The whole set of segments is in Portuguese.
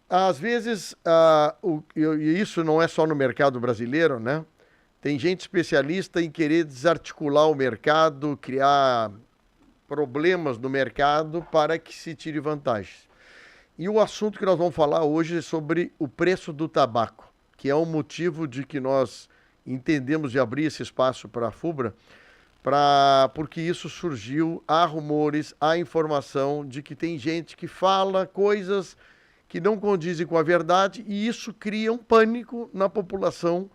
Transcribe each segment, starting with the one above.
Às vezes, e isso não é só no mercado brasileiro, né? Tem gente especialista em querer desarticular o mercado, criar problemas no mercado para que se tire vantagens. E o assunto que nós vamos falar hoje é sobre o preço do tabaco, que é um motivo de que nós entendemos de abrir esse espaço para a FUBRA, porque isso surgiu, há rumores, há informação de que tem gente que fala coisas que não condizem com a verdade e isso cria um pânico na população,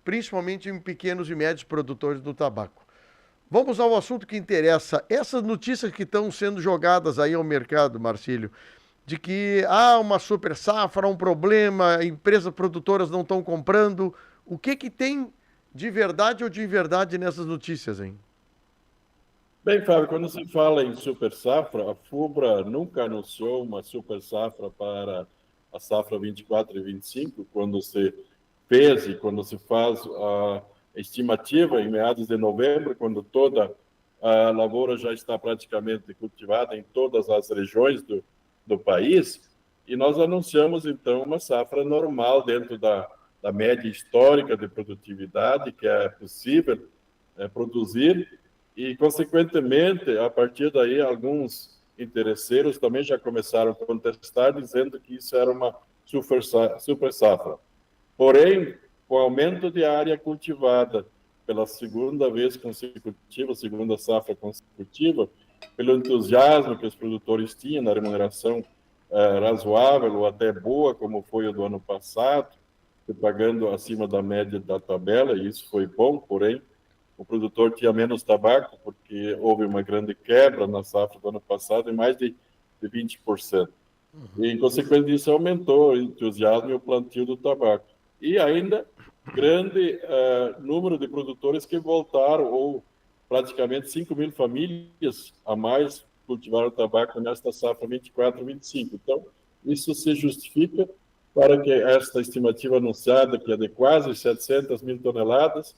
principalmente em pequenos e médios produtores do tabaco. Vamos ao assunto que interessa. Essas notícias que estão sendo jogadas aí ao mercado, Marcílio, de que há uma super safra, um problema, empresas produtoras não estão comprando. O que tem de verdade ou de inverdade nessas notícias, hein? Bem, Fábio, quando se fala em super safra, a FUBRA nunca anunciou uma super safra para a safra 24 e 25, quando se fez e quando se faz a estimativa em meados de novembro, quando toda a lavoura já está praticamente cultivada em todas as regiões do país, e nós anunciamos, então, uma safra normal dentro da média histórica de produtividade que é possível produzir e, consequentemente, a partir daí, alguns interesseiros também já começaram a contestar, dizendo que isso era uma super safra. Porém, com o aumento de área cultivada pela segunda vez consecutiva, segunda safra consecutiva, pelo entusiasmo que os produtores tinham na remuneração razoável ou até boa, como foi o do ano passado, pagando acima da média da tabela, e isso foi bom, porém, o produtor tinha menos tabaco, porque houve uma grande quebra na safra do ano passado, em mais de 20%. E, em consequência disso, aumentou o entusiasmo e o plantio do tabaco. E ainda, grande número de produtores que voltaram, ou praticamente 5 mil famílias a mais cultivaram tabaco nesta safra 24-25. Então, isso se justifica para que esta estimativa anunciada, que é de quase 700 mil toneladas,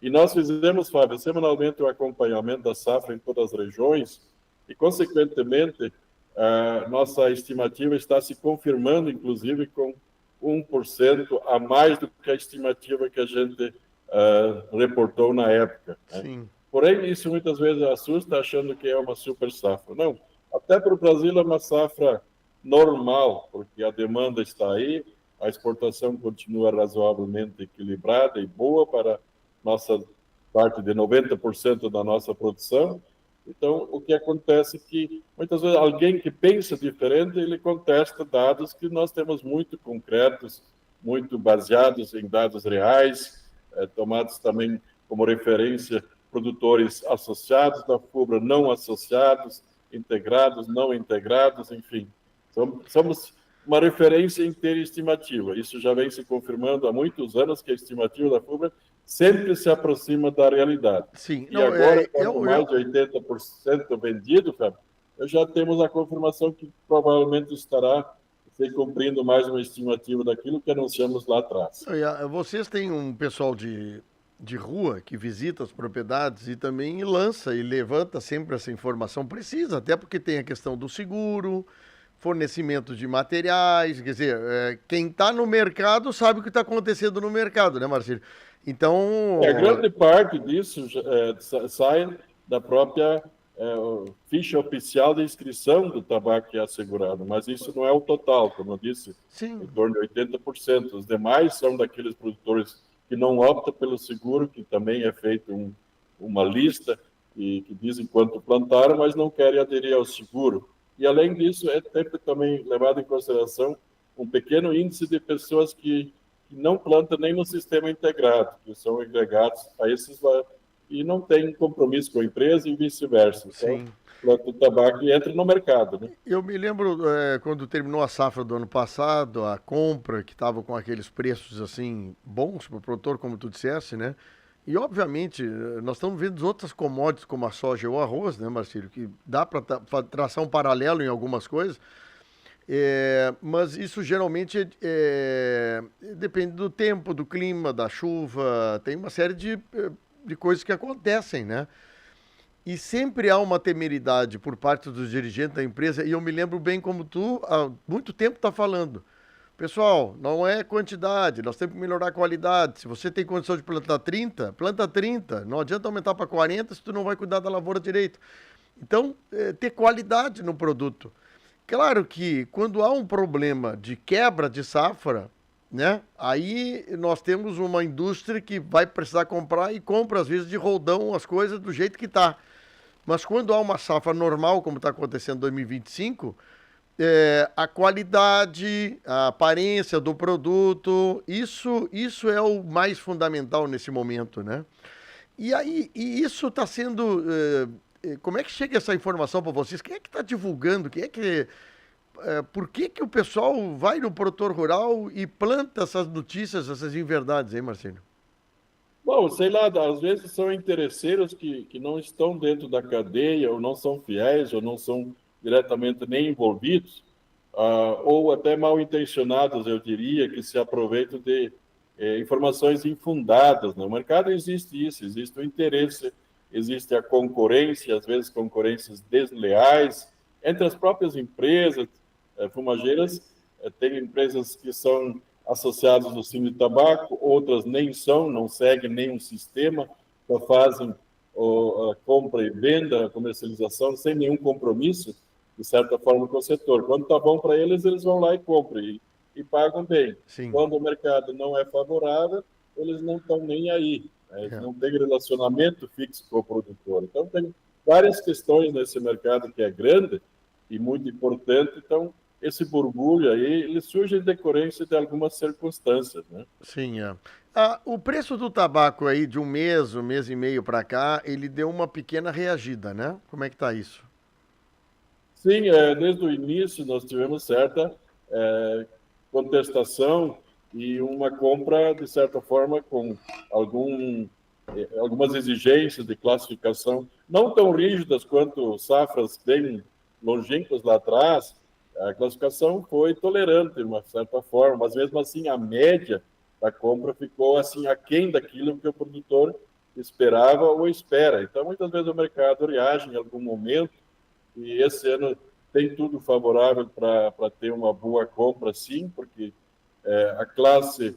e nós fizemos, Fábio, semanalmente o acompanhamento da safra em todas as regiões e, consequentemente, a nossa estimativa está se confirmando, inclusive, com 1% a mais do que a estimativa que a gente reportou na época. Né? Sim. Porém, isso muitas vezes assusta, achando que é uma super safra. Não, até para o Brasil é uma safra normal, porque a demanda está aí, a exportação continua razoavelmente equilibrada e boa para nossa parte de 90% da nossa produção. Então, o que acontece é que, muitas vezes, alguém que pensa diferente, ele contesta dados que nós temos muito concretos, muito baseados em dados reais, tomados também como referência produtores associados da FUBRA, não associados, integrados, não integrados, enfim. Somos uma referência em ter estimativa. Isso já vem se confirmando há muitos anos, que a estimativa da FUBRA sempre se aproxima da realidade. Sim, E não, agora, com mais de 80% vendido, Fábio, já temos a confirmação que provavelmente estará se cumprindo mais uma estimativa daquilo que anunciamos lá atrás. vocês têm um pessoal de rua que visita as propriedades e também lança e levanta sempre essa informação precisa, até porque tem a questão do seguro, fornecimento de materiais, quer dizer, quem está no mercado sabe o que está acontecendo no mercado, né, Marcelo? A Então, grande parte disso sai da própria ficha oficial de inscrição do tabaco que é assegurado, mas isso não é o total, como eu disse, em sim, torno de 80%. Os demais são daqueles produtores que não optam pelo seguro, que também é feito uma lista e que dizem quanto plantaram, mas não querem aderir ao seguro. E, além disso, é sempre também levado em consideração um pequeno índice de pessoas que não plantam nem no sistema integrado, que são agregados a esses e não tem compromisso com a empresa e vice-versa. Então, sim. planta o tabaco e entra no mercado, né? Eu me lembro quando terminou a safra do ano passado, a compra que estava com aqueles preços assim bons para o produtor, como tu disseste, né? E obviamente nós estamos vendo outras commodities como a soja ou o arroz, né, Marcelo, que dá para traçar um paralelo em algumas coisas, mas isso geralmente depende do tempo, do clima, da chuva, tem uma série de coisas que acontecem, né? E sempre há uma temeridade por parte dos dirigentes da empresa, e eu me lembro bem como tu há muito tempo está falando. Pessoal, não é quantidade, nós temos que melhorar a qualidade. Se você tem condição de plantar 30, planta 30. Não adianta aumentar para 40 se tu não vai cuidar da lavoura direito. Então, ter qualidade no produto. Claro que quando há um problema de quebra de safra, né? Aí nós temos uma indústria que vai precisar comprar e compra às vezes de roldão as coisas do jeito que tá. Mas quando há uma safra normal, como está acontecendo em 2025, a qualidade, a aparência do produto, isso é o mais fundamental nesse momento, né? E aí, e isso está sendo. Como é que chega essa informação para vocês? Quem é que está divulgando? Quem é que. Por que, que o pessoal vai no produtor rural e planta essas notícias, essas inverdades, hein, Marcelo? Bom, sei lá, às vezes são interesseiros que não estão dentro da cadeia, ou não são fiéis, ou não são diretamente nem envolvidos, ou até mal intencionados, eu diria, que se aproveitam de informações infundadas. No mercado existe isso, existe o interesse, existe a concorrência, às vezes concorrências desleais, entre as próprias empresas fumageiras, tem empresas que são associadas ao Cine de Tabaco, outras nem são, não seguem nenhum sistema, só fazem a compra e venda, a comercialização, sem nenhum compromisso, de certa forma, com o setor. Quando está bom para eles, eles vão lá e compram e pagam bem. Sim. Quando o mercado não é favorável, eles não estão nem aí. Né? Eles É. não têm relacionamento fixo com o produtor. Então, tem várias questões nesse mercado que é grande e muito importante. Então, esse borbulho aí, ele surge em decorrência de algumas circunstâncias, né? Sim, é. O preço do tabaco aí de um mês e meio para cá, ele deu uma pequena reagida, né? Como é que tá isso? Sim, desde o início nós tivemos certa contestação e uma compra, de certa forma, com algumas exigências de classificação, não tão rígidas quanto safras bem longínquas lá atrás. A classificação foi tolerante, de uma certa forma, mas mesmo assim a média da compra ficou assim aquém daquilo que o produtor esperava ou espera. Então, muitas vezes o mercado reage em algum momento e esse ano tem tudo favorável para ter uma boa compra, sim, porque a classe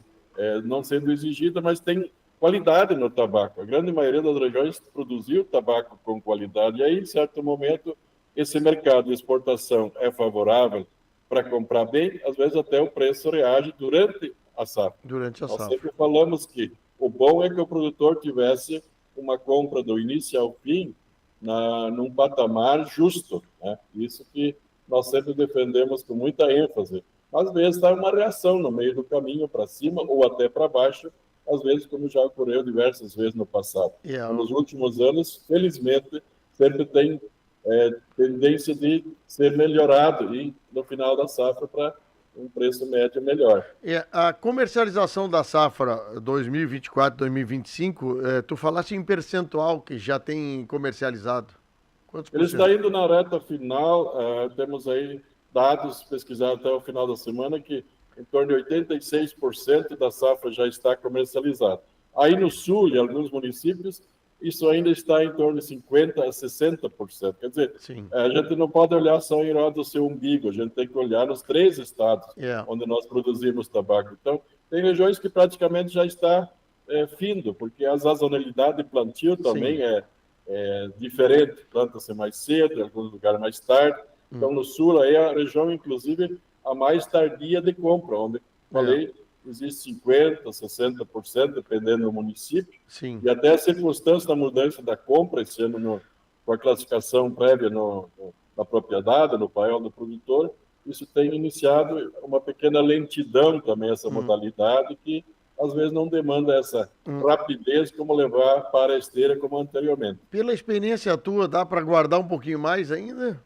não sendo exigida, mas tem qualidade no tabaco. A grande maioria das regiões produziu tabaco com qualidade. E aí, em certo momento, esse mercado de exportação é favorável para comprar bem, às vezes até o preço reage durante a safra. Durante a Nós safra. sempre falamos que o bom é que o produtor tivesse uma compra do início ao fim num patamar justo, né? Isso que nós sempre defendemos com muita ênfase. Às vezes está uma reação no meio do caminho para cima ou até para baixo, às vezes como já ocorreu diversas vezes no passado. Yeah. Nos últimos anos, felizmente, sempre tem tendência de ser melhorado e no final da safra para um preço médio melhor. A comercialização da safra 2024-2025, tu falaste em percentual que já tem comercializado. Quantos por Ele está cento? indo na reta final, temos aí dados pesquisados até o final da semana que em torno de 86% da safra já está comercializada. Aí no sul, em alguns municípios, isso ainda está em torno de 50% a 60%. Quer dizer, Sim. a gente não pode olhar só em roda do seu umbigo, a gente tem que olhar nos 3 estados onde nós produzimos tabaco. Então, tem regiões que praticamente já está findo, porque a sazonalidade de plantio também Sim. é diferente, planta-se mais cedo, em alguns lugares mais tarde. Então, no sul, aí é a região, inclusive, a mais tardia de compra, onde, falei, existe 50%, 60%, dependendo do município. Sim. E até a circunstância da mudança da compra, esse ano, com a classificação prévia na propriedade, no paiol do produtor, isso tem iniciado uma pequena lentidão também, essa modalidade, que às vezes não demanda essa rapidez como levar para a esteira como anteriormente. Pela experiência tua, dá para guardar um pouquinho mais ainda?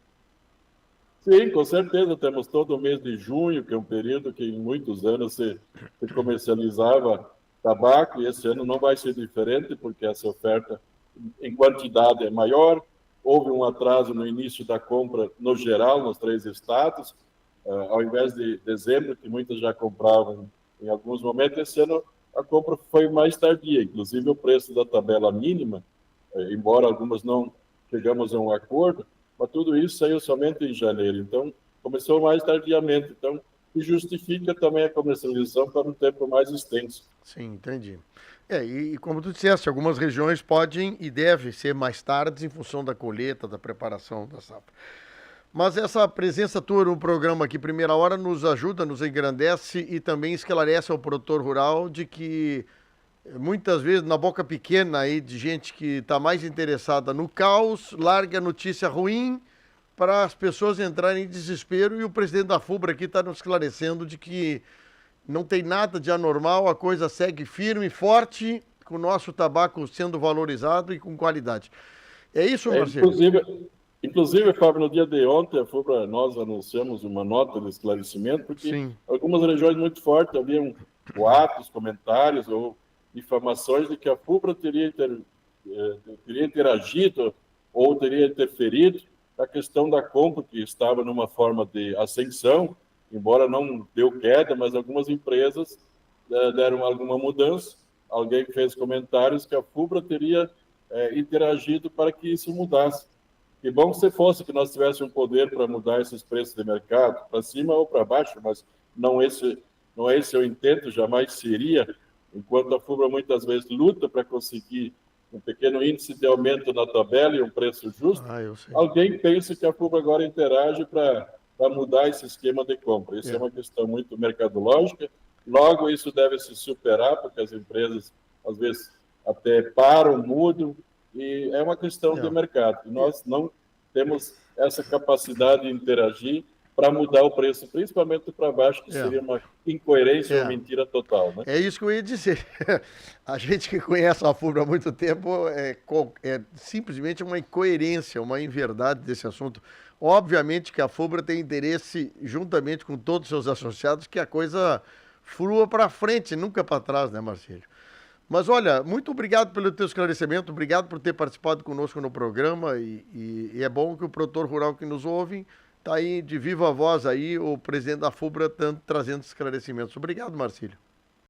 Sim, com certeza. Temos todo o mês de junho, que é um período que em muitos anos se comercializava tabaco, e esse ano não vai ser diferente, porque essa oferta em quantidade é maior. Houve um atraso no início da compra, no geral, nos 3 estados. Ao invés de dezembro, que muitos já compravam em alguns momentos, esse ano a compra foi mais tardia. Inclusive, o preço da tabela mínima, embora algumas não chegamos a um acordo, mas tudo isso saiu somente em janeiro. Então, começou mais tardiamente. Então, e justifica também a comercialização para um tempo mais extenso. Sim, entendi. E como tu disseste, algumas regiões podem e devem ser mais tardes em função da colheita, da preparação da safra. Mas essa presença tua no programa aqui, Primeira Hora, nos ajuda, nos engrandece e também esclarece ao produtor rural de que muitas vezes na boca pequena aí de gente que está mais interessada no caos, larga notícia ruim para as pessoas entrarem em desespero, e o presidente da FUBRA aqui está nos esclarecendo de que não tem nada de anormal, a coisa segue firme, forte, com o nosso tabaco sendo valorizado e com qualidade. É isso, Marcelo? Inclusive, Fábio, no dia de ontem, a FUBRA, nós anunciamos uma nota de esclarecimento, porque Sim. algumas regiões muito fortes haviam boatos, comentários ou informações de que a FUBRA teria interagido ou teria interferido na questão da compra, que estava numa forma de ascensão, embora não deu queda, mas algumas empresas deram alguma mudança. Alguém fez comentários que a FUBRA teria interagido para que isso mudasse. Que bom se fosse que nós tivéssemos um poder para mudar esses preços de mercado, para cima ou para baixo, mas não é esse o intento, jamais seria, enquanto a FUBRA muitas vezes luta para conseguir um pequeno índice de aumento na tabela e um preço justo, alguém pensa que a FUBRA agora interage para mudar esse esquema de compra. Isso é uma questão muito mercadológica. Logo, isso deve se superar, porque as empresas, às vezes, até param, mudam, e é uma questão de mercado. E nós não temos essa capacidade de interagir para mudar o preço, principalmente para baixo, que seria uma incoerência, uma mentira total. Né? É isso que eu ia dizer. A gente que conhece a FUBRA há muito tempo é simplesmente uma incoerência, uma inverdade desse assunto. Obviamente que a FUBRA tem interesse, juntamente com todos os seus associados, que a coisa flua para frente, nunca para trás, né, Marcelo? Mas olha, muito obrigado pelo teu esclarecimento, obrigado por ter participado conosco no programa e é bom que o produtor rural que nos ouve está aí de viva voz aí, o presidente da FUBRA trazendo esclarecimentos. Obrigado, Marcílio.